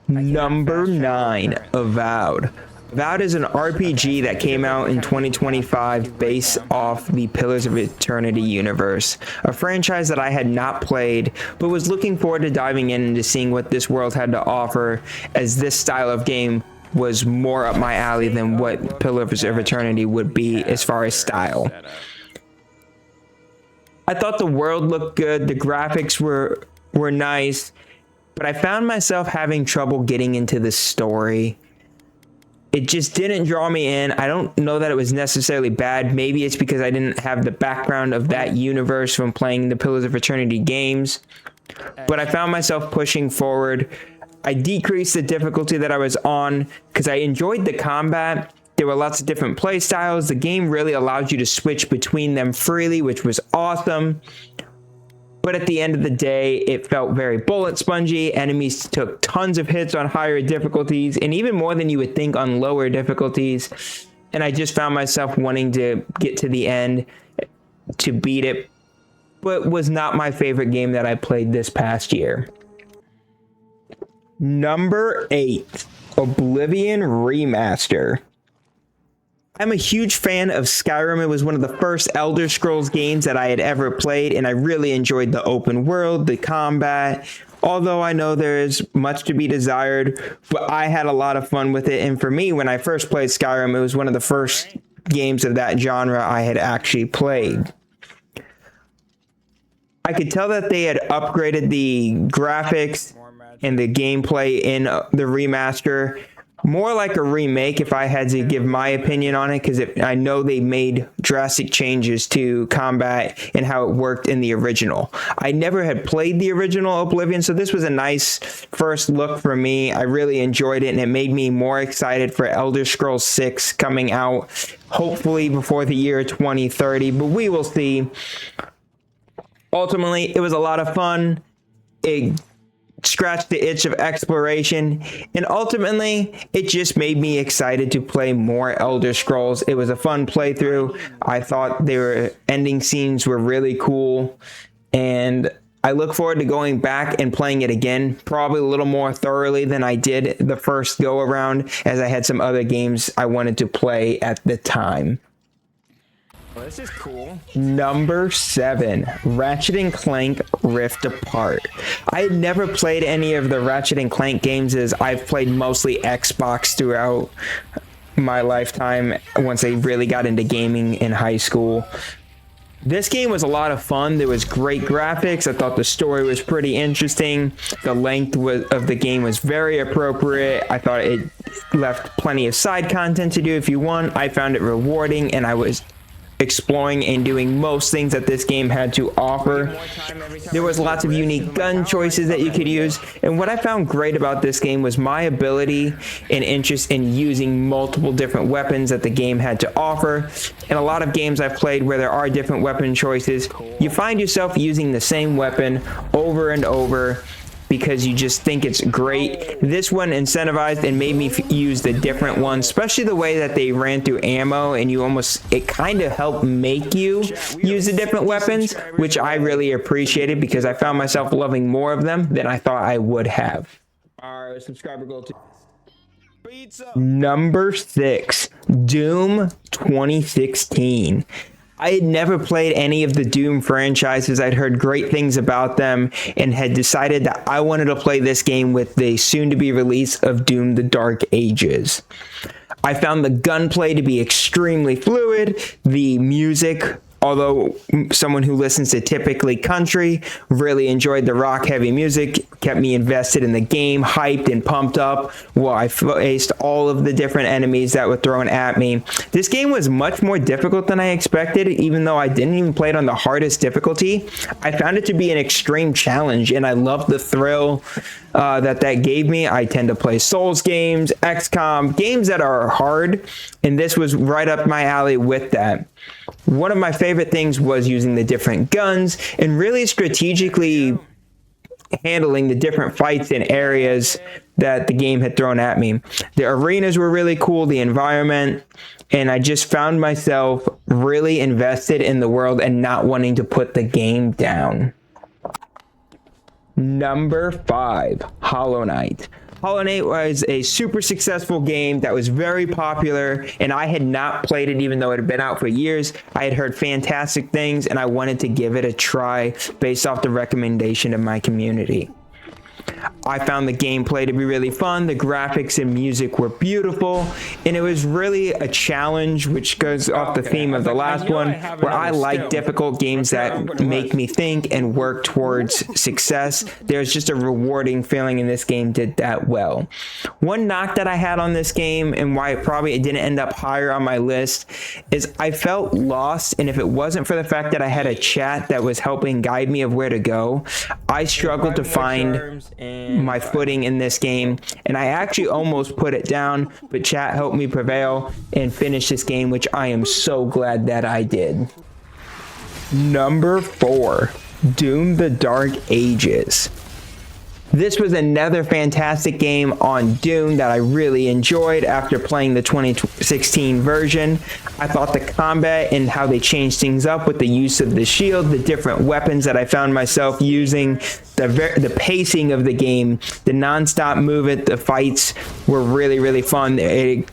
Number 9, Avowed. Avowed is an RPG that came out in 2025 based off the Pillars of Eternity universe, a franchise that I had not played, but was looking forward to diving in and to seeing what this world had to offer, as this style of game was more up my alley than what Pillars of Eternity would be as far as style. I thought the world looked good, the graphics were nice, but I found myself having trouble getting into the story. It just didn't draw me in. I don't know that it was necessarily bad. Maybe it's because I didn't have the background of that universe from playing the Pillars of Eternity games, but I found myself pushing forward. I decreased the difficulty that I was on because I enjoyed the combat. There were lots of different play styles. The game really allowed you to switch between them freely, which was awesome. But at the end of the day, it felt very bullet spongy. Enemies took tons of hits on higher difficulties, and even more than you would think on lower difficulties. And I just found myself wanting to get to the end to beat it, but was not my favorite game that I played this past year. Number 8, Oblivion Remaster. I'm a huge fan of Skyrim. It was one of the first Elder Scrolls games that I had ever played, and I really enjoyed the open world, the combat, although I know there is much to be desired, but I had a lot of fun with it. And for me, when I first played Skyrim, it was one of the first games of that genre I had actually played. I could tell that they had upgraded the graphics and the gameplay in the remaster, more like a remake if I had to give my opinion on it, because I know they made drastic changes to combat and how it worked in the original. I never had played the original Oblivion, so this was a nice first look for me. I really enjoyed it, and it made me more excited for Elder Scrolls 6 coming out, hopefully before the year 2030, but we will see. Ultimately, it was a lot of fun. It scratched the itch of exploration, and ultimately it just made me excited to play more Elder Scrolls. It was a fun playthrough. I thought their ending scenes were really cool, and I look forward to going back and playing it again, probably a little more thoroughly than I did the first go around, as I had some other games I wanted to play at the time. Well, this is cool. Number 7, Ratchet & Clank Rift Apart. I had never played any of the Ratchet & Clank games, as I've played mostly Xbox throughout my lifetime once I really got into gaming in high school. This game was a lot of fun. There was great graphics. I thought the story was pretty interesting. The length of the game was very appropriate. I thought it left plenty of side content to do if you want. I found it rewarding, and I was exploring and doing most things that this game had to offer. There was lots of unique gun choices that you could use, and what I found great about this game was my ability and interest in using multiple different weapons that the game had to offer. In a lot of games I've played where there are different weapon choices, you find yourself using the same weapon over and over because you just think it's great. This one incentivized and made me use the different ones, especially the way that they ran through ammo, and it kind of helped make you use the different weapons, which I really appreciated because I found myself loving more of them than I thought I would have. Our subscriber goal to Number 6, Doom 2016. I had never played any of the Doom franchises. I'd heard great things about them and had decided that I wanted to play this game with the soon-to-be release of Doom: The Dark Ages. I found the gunplay to be extremely fluid, the music, although someone who listens to typically country, really enjoyed the rock-heavy music, kept me invested in the game, hyped and pumped up while I faced all of the different enemies that were thrown at me. This game was much more difficult than I expected, even though I didn't even play it on the hardest difficulty. I found it to be an extreme challenge, and I loved the thrill that gave me. I tend to play Souls games, XCOM, games that are hard, and this was right up my alley with that. One of my favorite things was using the different guns and really strategically handling the different fights and areas that the game had thrown at me. The arenas were really cool, the environment, and I just found myself really invested in the world and not wanting to put the game down. Number 5, Hollow Knight. Hollow Knight was a super successful game that was very popular, and I had not played it even though it had been out for years. I had heard fantastic things, and I wanted to give it a try based off the recommendation of my community. I found the gameplay to be really fun. The graphics and music were beautiful, and it was really a challenge, which goes off the theme of the last one, where I like difficult games that make me think and work towards success. There's just a rewarding feeling, and this game did that well. One knock that I had on this game, and why it probably didn't end up higher on my list, is I felt lost, and if it wasn't for the fact that I had a chat that was helping guide me of where to go, I struggled to find my footing in this game, and I actually almost put it down, but chat helped me prevail and finish this game, which I am so glad that I did. Number 4, Doom: The Dark Ages. This was another fantastic game on Doom that I really enjoyed after playing the 2016 version. I thought the combat and how they changed things up with the use of the shield, the different weapons that I found myself using, the pacing of the game, the non-stop movement, the fights were really, really fun. It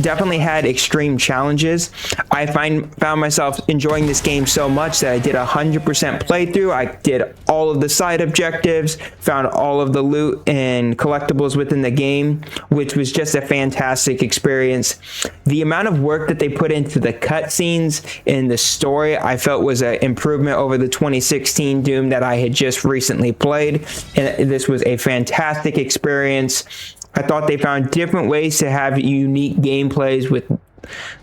definitely had extreme challenges. I found myself enjoying this game so much that I did 100% playthrough. I did all of the side objectives, found all of the loot and collectibles within the game, which was just a fantastic experience. The amount of work that they put into the cutscenes and the story, I felt was an improvement over the 2016 Doom that I had just recently played, and this was a fantastic experience. I thought they found different ways to have unique gameplays with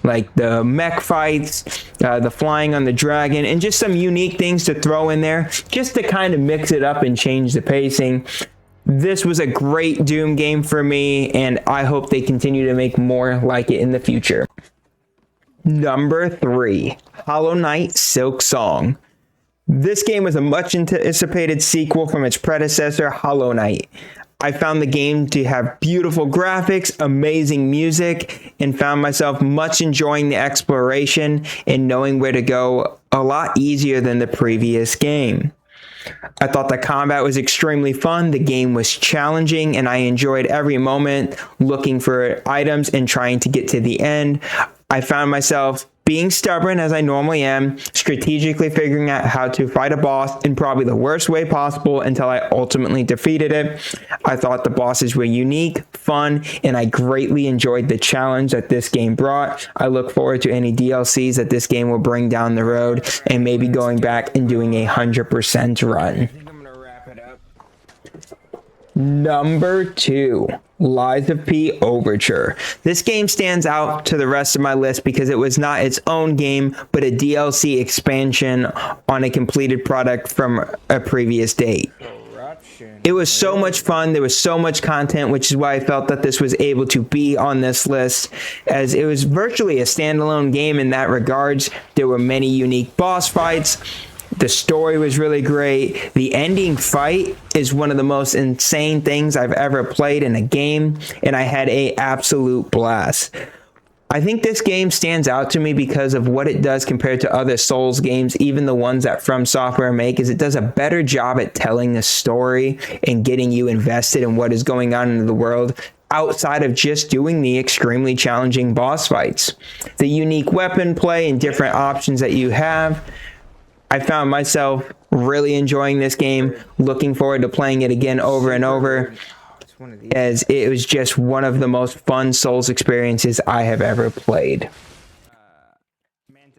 like the mech fights, the flying on the dragon, and just some unique things to throw in there just to kind of mix it up and change the pacing. This was a great Doom game for me, and I hope they continue to make more like it in the future. Number 3, Hollow Knight: Silksong. This game was a much anticipated sequel from its predecessor, Hollow Knight. I found the game to have beautiful graphics, amazing music, and found myself much enjoying the exploration and knowing where to go a lot easier than the previous game. I thought the combat was extremely fun, the game was challenging, and I enjoyed every moment looking for items and trying to get to the end. I found myself being stubborn as I normally am, strategically figuring out how to fight a boss in probably the worst way possible until I ultimately defeated it. I thought the bosses were unique, fun, and I greatly enjoyed the challenge that this game brought. I look forward to any DLCs that this game will bring down the road, and maybe going back and doing a 100% run. Number 2, Lies of P Overture. This game stands out to the rest of my list because it was not its own game, but a DLC expansion on a completed product from a previous date. It was so much fun. There was so much content, which is why I felt that this was able to be on this list, as it was virtually a standalone game in that regards. There were many unique boss fights. The story was really great. The ending fight is one of the most insane things I've ever played in a game, and I had an absolute blast. I think this game stands out to me because of what it does compared to other Souls games, even the ones that From Software make, is it does a better job at telling the story and getting you invested in what is going on in the world outside of just doing the extremely challenging boss fights. The unique weapon play and different options that you have, I found myself really enjoying this game, looking forward to playing it again over and over, as it was just one of the most fun Souls experiences I have ever played.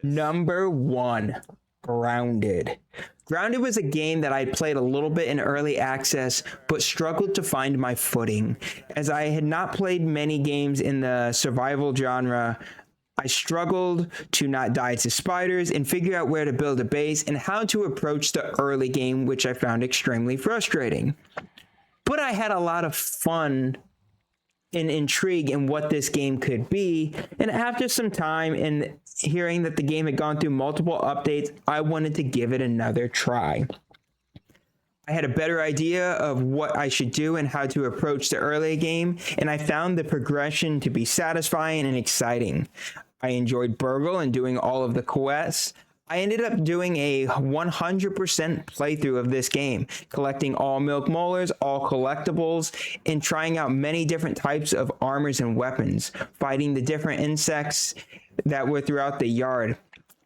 Number 1, Grounded. Grounded was a game that I played a little bit in early access, but struggled to find my footing. As I had not played many games in the survival genre, I struggled to not die to spiders and figure out where to build a base and how to approach the early game, which I found extremely frustrating. But I had a lot of fun and intrigue in what this game could be, and after some time and hearing that the game had gone through multiple updates, I wanted to give it another try. I had a better idea of what I should do and how to approach the early game, and I found the progression to be satisfying and exciting. I enjoyed Burgle and doing all of the quests. I ended up doing a 100% playthrough of this game, collecting all milk molars, all collectibles, and trying out many different types of armors and weapons, fighting the different insects that were throughout the yard.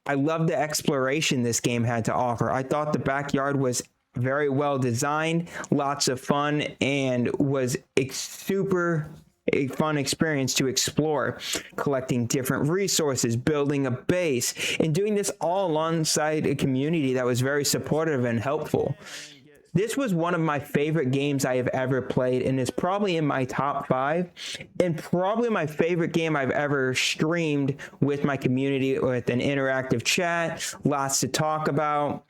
I loved the exploration this game had to offer. I thought the backyard was very well designed, lots of fun, and was super a fun experience to explore, collecting different resources, building a base, and doing this all alongside a community that was very supportive and helpful. This was one of my favorite games I have ever played, and is probably in my top 5, and probably my favorite game I've ever streamed with my community, with an interactive chat, lots to talk about.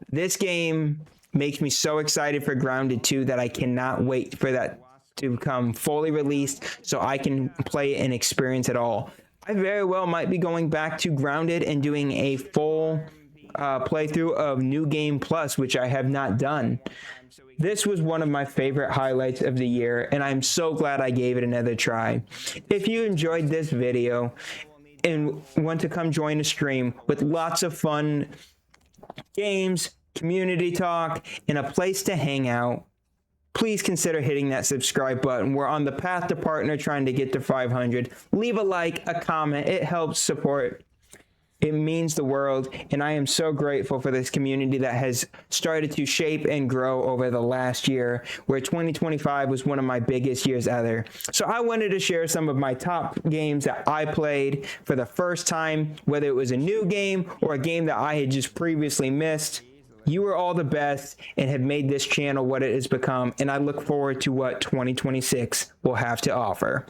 This game makes me so excited for Grounded 2 that I cannot wait for that to become fully released so I can play and experience it all. I very well might be going back to Grounded and doing a full playthrough of New Game Plus, which I have not done. This was one of my favorite highlights of the year, and I'm so glad I gave it another try. If you enjoyed this video and want to come join a stream with lots of fun games, community talk, and a place to hang out, please consider hitting that subscribe button. We're on the path to partner, trying to get to 500. Leave a like, a comment. It helps support. It means the world, and I am so grateful for this community that has started to shape and grow over the last year, where 2025 was one of my biggest years ever. So I wanted to share some of my top games that I played for the first time, whether it was a new game or a game that I had just previously missed. You are all the best and have made this channel what it has become, and I look forward to what 2026 will have to offer.